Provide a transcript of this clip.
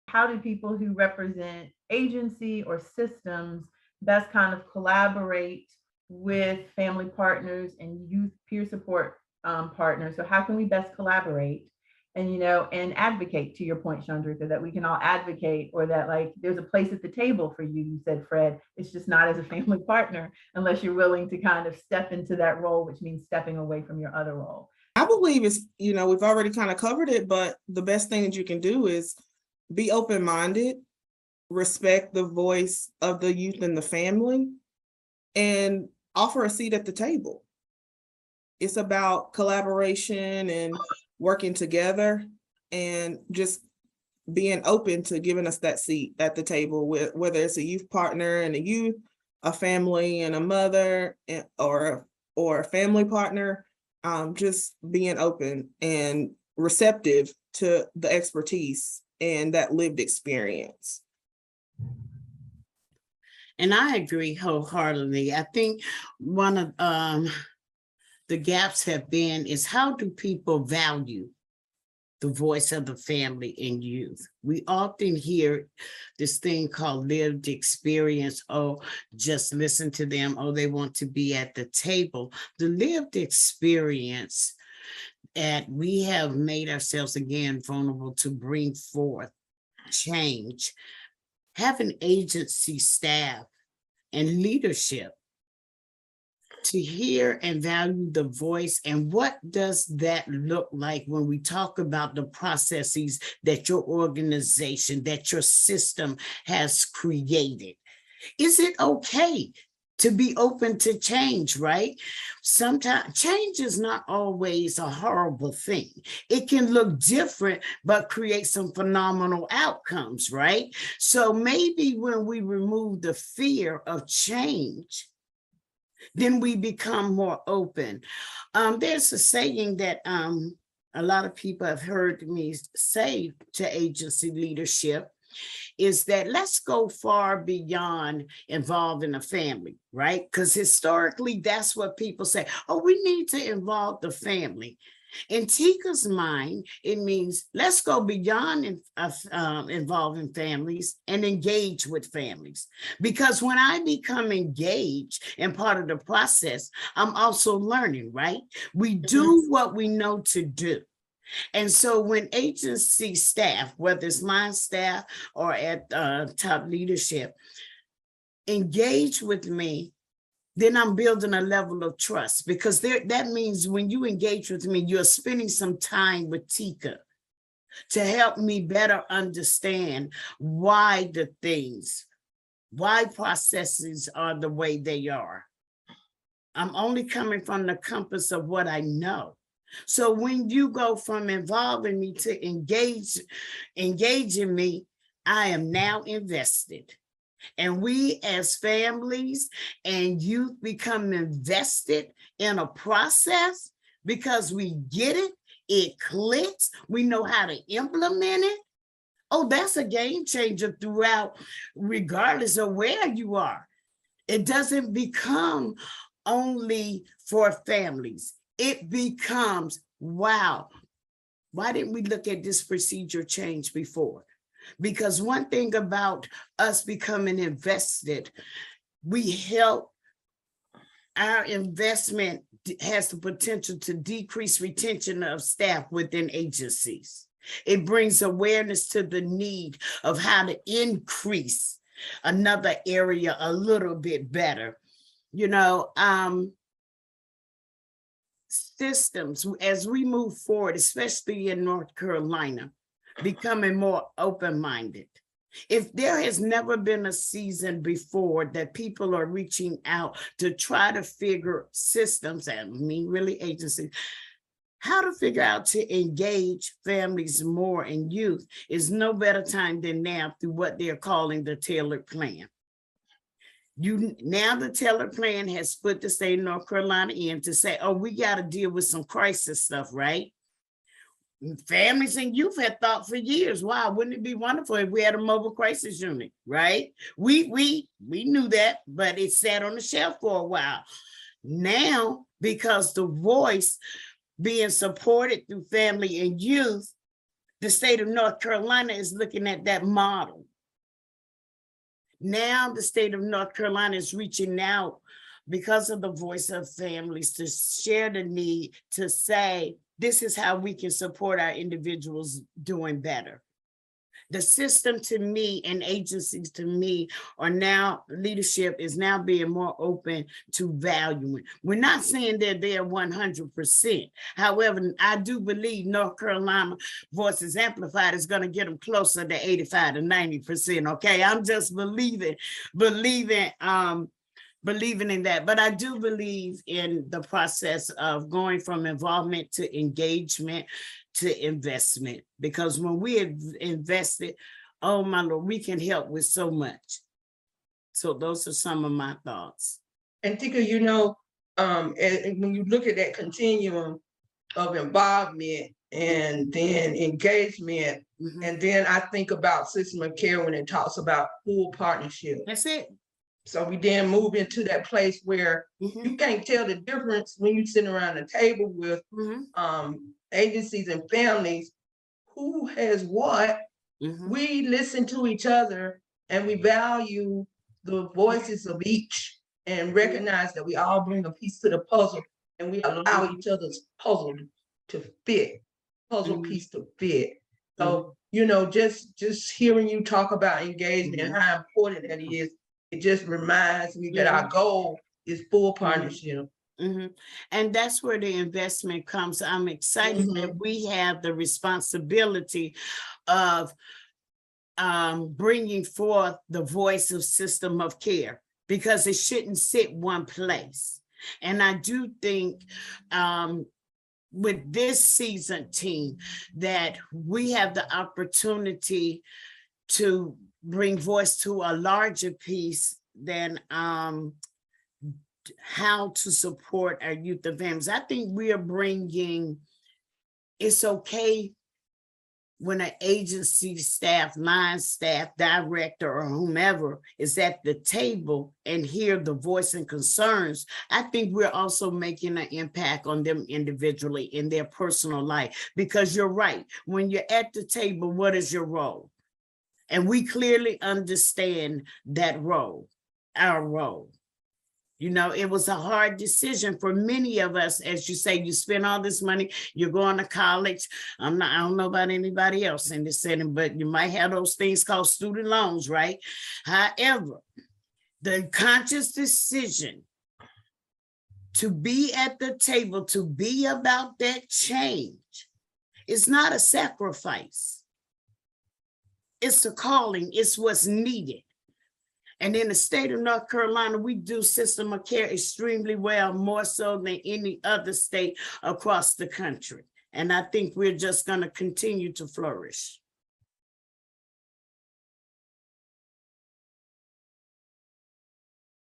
how do people who represent agency or systems best kind of collaborate with family partners and youth peer support partners? So how can we best collaborate and and advocate, to your point, Chandrika, that we can all advocate, or that like there's a place at the table for you, you said, Fred. It's just not as a family partner unless you're willing to kind of step into that role, which means stepping away from your other role. I believe it's, we've already kind of covered it, but the best thing that you can do is be open-minded, respect the voice of the youth and the family, and offer a seat at the table. It's about collaboration and working together and just being open to giving us that seat at the table, whether it's a youth partner and a youth, a family and a mother, or a family partner. Just being open and receptive to the expertise and that lived experience. And I agree wholeheartedly. I think one of the gaps have been is, how do people value the voice of the family and youth? We often hear this thing called lived experience. Oh, just listen to them. Oh, they want to be at the table. The lived experience, and we have made ourselves again vulnerable to bring forth change. Having agency staff and leadership to hear and value the voice. And what does that look like when we talk about the processes that your organization, that your system has created? Is it okay to be open to change, right? Sometimes change is not always a horrible thing. It can look different, but create some phenomenal outcomes, right? So maybe when we remove the fear of change, then we become more open. There's a saying that a lot of people have heard me say to agency leadership, is that let's go far beyond involving a family, right? Because historically, that's what people say. Oh, we need to involve the family. In Teka's mind, it means let's go beyond involving families and engage with families. Because when I become engaged and part of the process, I'm also learning, right? We do what we know to do. And so when agency staff, whether it's my staff or at top leadership, engage with me, then I'm building a level of trust, because that means when you engage with me, you're spending some time with Teka to help me better understand why processes are the way they are. I'm only coming from the compass of what I know. So when you go from involving me to engaging me, I am now invested. And we as families and youth become invested in a process because we get it, it clicks, we know how to implement it. Oh, that's a game changer throughout, regardless of where you are. It doesn't become only for families. It becomes, wow, why didn't we look at this procedure change before? Because one thing about us becoming invested, we help, our investment has the potential to decrease retention of staff within agencies. It brings awareness to the need of how to increase another area a little bit better. Systems, as we move forward, especially in North Carolina, becoming more open-minded. If there has never been a season before that people are reaching out to try to figure systems, I mean really agencies, how to figure out to engage families more and youth, is no better time than now through what they're calling the tailored plan. Now the tailored plan has put the state of North Carolina in to say, oh, we got to deal with some crisis stuff, right? Families and youth had thought for years, wow, wouldn't it be wonderful if we had a mobile crisis unit, right? We knew that, but it sat on the shelf for a while. Now, because the voice being supported through family and youth, The state of North Carolina is looking at that model. Now the state of North Carolina is reaching out because of the voice of families to share the need to say, this is how we can support our individuals doing better. The system to me and agencies to me are now, leadership is now being more open to valuing. We're not saying that they're 100%. However, I do believe North Carolina Voices Amplified is going to get them closer to 85 to 90%. Okay, I'm just believing in that. But I do believe in the process of going from involvement to engagement to investment, because when we have invested, oh my Lord, we can help with so much. So those are some of my thoughts. And Tika, you know, and when you look at that continuum of involvement and then engagement, and then I think about system of care when it talks about full partnership. That's it. So we then move into that place where you can't tell the difference when you're sitting around the table with agencies and families, who has what. We listen to each other and we value the voices of each and recognize that we all bring a piece to the puzzle, and we allow each other's puzzle to fit, piece to fit. So, you know, just hearing you talk about engagement and how important that is, it just reminds me that our goal is full partnership. And that's where the investment comes. I'm excited that we have the responsibility of bringing forth the voice of system of care, because it shouldn't sit one place. And I do think with this seasoned team that we have the opportunity to bring voice to a larger piece than how to support our youth and families. I think we are bringing, it's okay when an agency staff, line staff, director, or whomever is at the table and hear the voice and concerns. I think we're also making an impact on them individually in their personal life, because you're right. When you're at the table, what is your role? And we clearly understand that role, our role. You know, it was a hard decision for many of us. As you say, you spend all this money, you're going to college. I don't know about anybody else in this setting, but you might have those things called student loans, right? However, the conscious decision to be at the table, to be about that change, is not a sacrifice. It's a calling. It's what's needed. And in the state of North Carolina, we do system of care extremely well, more so than any other state across the country. And I think we're just going to continue to flourish.